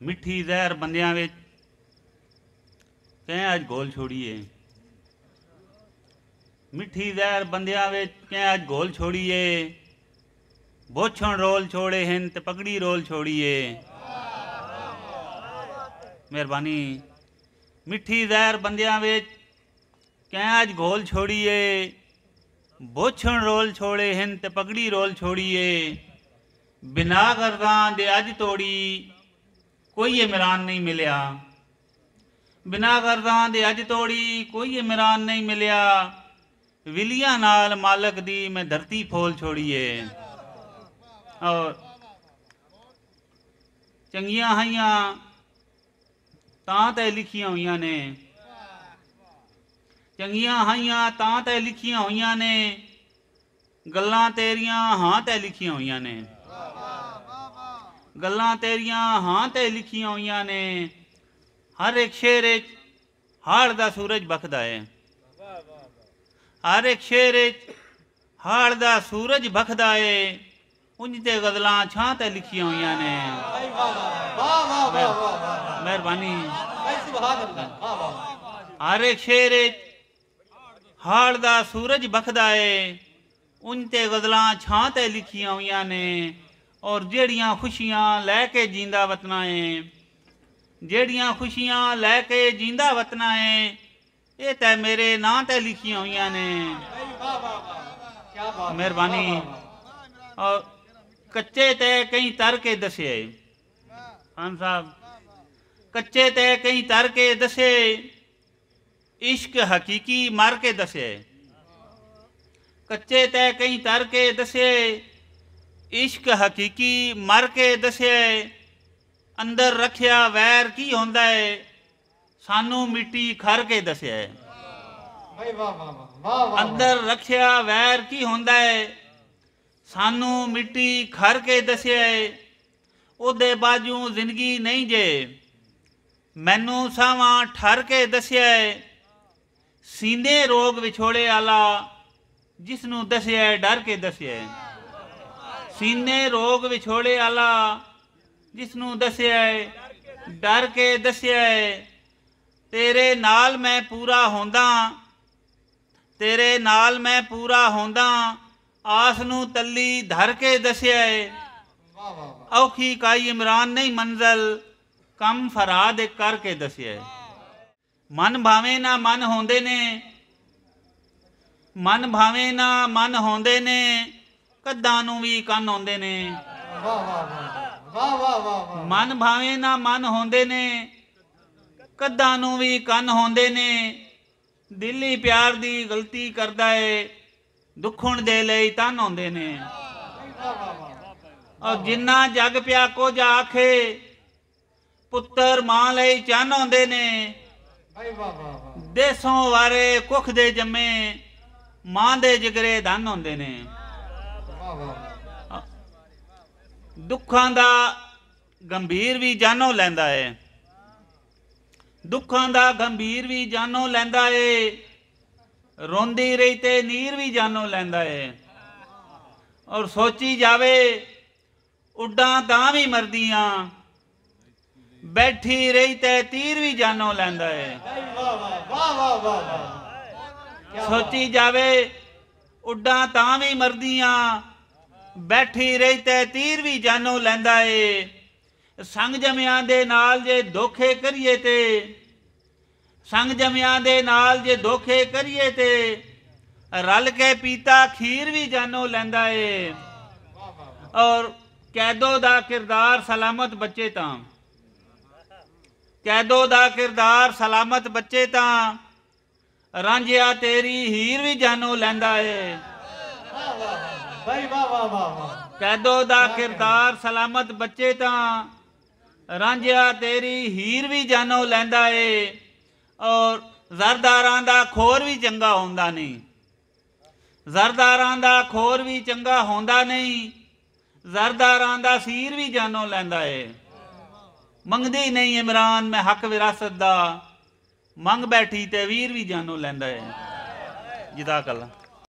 मिठी जहर बंदियां विच कैं अज घोल छोड़िए। मिठी जहर बंदियां विच कैं अज घोल छोड़िए। बोछण रोल छोड़े हिन ते पगड़ी रोल छोड़िए। मेहरबानी। मिठी जहर बंदियां विच कैं अज घोल छोड़िए। बोछण रोल छोड़े हिन ते पगड़ी रोल छोड़िए। बिना गर्दां दे अज तोड़ी कोई इमरान नहीं मिलिया। बिना गर्दां दे अज तोड़ी कोई इमरान नहीं मिलिया। विलियां नाल मालक दी मैं धरती फोल छोड़िए। और चंगियां हाइयां तां ते लिखियां हुईयां ने। चंगियां हाइयां तां ते लिखियां हुईयां ने। गल्लां तेरियां हां ते लिखियां हुईयां ने। गल्लां तेरियां हां ते लिखियां हुईयां ने। हर एक शेर विच हाड़ दा सूरज बखदा है। हर एक शेर विच हाड़ दा सूरज बखदा है। उंज ते गज़लां छां ते लिखियां हुईयां ने। मेहरबानी। हर एक शेर विच हाड़ दा सूरज बखदा है। उंज ते गज़लां छां ते लिखियां हुईयां ने। और जेड़ियां खुशियां लैके जींदा वतना है। जेड़ियां खुशियां लैके जींदा वतना है। ये ते मेरे नां ते लिखियां हुईयां ने। मेहरबानी। और कच्चे ते कई तर के दसे। खान साहब कच्चे ते कई तर के दसे। इश्क हकीकी मार के दसे। कच्चे ते कई तर के दसे। इश्क हकीकी मर के दसे। अंदर रखिया वैर की होंदा है। सानू मिट्टी खर के दसे। अंदर रखिया वैर की होंदा है। सानू मिट्टी खर के दसे। ओदे बाजू जिंदगी नहीं जे। मैनू सावां ठर के दसिया। सीने रोग विछोड़े आला जिसनू दसिया डर के दसिया। सीने रोग विछोड़े आला जिसनू दसिया डर के दसिया। तेरे नाल मैं पूरा होंदा। तेरे नाल मैं पूरा होंदा। आस नू तली धर के दसिया। औखी काई इमरान नहीं मंजल। कम फराद करके दसिया। मन भावे ना मन होंदे ने। मन भावे ना मन होंदे ने। कद्दां नू भी कन होंदे ने। मन भावे ना मन होंदे ने। कद्दां नू भी कन होंदे ने। दिल ही प्यार दी गलती करदा है। दुखण दे लई तन होंदे ने। और जिन्ना जग पिया कुछ आखे। पुत्तर मां लई चन होंदे ने। देसों वारे कुख दे जम्मे। मां दे जिगरे धन होंदे ने। दुखां दा गंभीर भी जानो लैंदा है। दुखां दा गंभीर भी जानो लैंदा है। रोंदी रही ते नीर भी जानो लैंदा है। और सोची जावे उड्डां तां भी मरदियां। बैठी रही ते तीर भी जानो लैंदा है। सोची जावे उड्डां तां भी मरदियां। बैठी रही ते तीर भी जानो लैंदा है। संग जमियां दे नाल जे धोखे करिए ते। संग जमियां दे नाल जे धोखे करिए ते। रल के पीता खीर भी जानो लैंदा है। और कैदो दा किरदार सलामत बच्चे तां। कैदो दा किरदार सलामत बच्चे तां। रांझिया तेरी हीर भी जानो लैंदा है। कैदो दा किरदार सलामत बच्चे तां। रांझिया तेरी हीर भी जानो लैंदा है। और जरदारां दा खोर भी चंगा होंदा नहीं। जरदारां दा खोर भी चंगा होंदा नहीं। जरदारां दा सीर भी जानो लैंदा है। मंगदी नहीं इमरान मैं हक विरासत दा। मंग बैठी ते वीर भी जानो लैंदा है। जिदाक अल्लाह।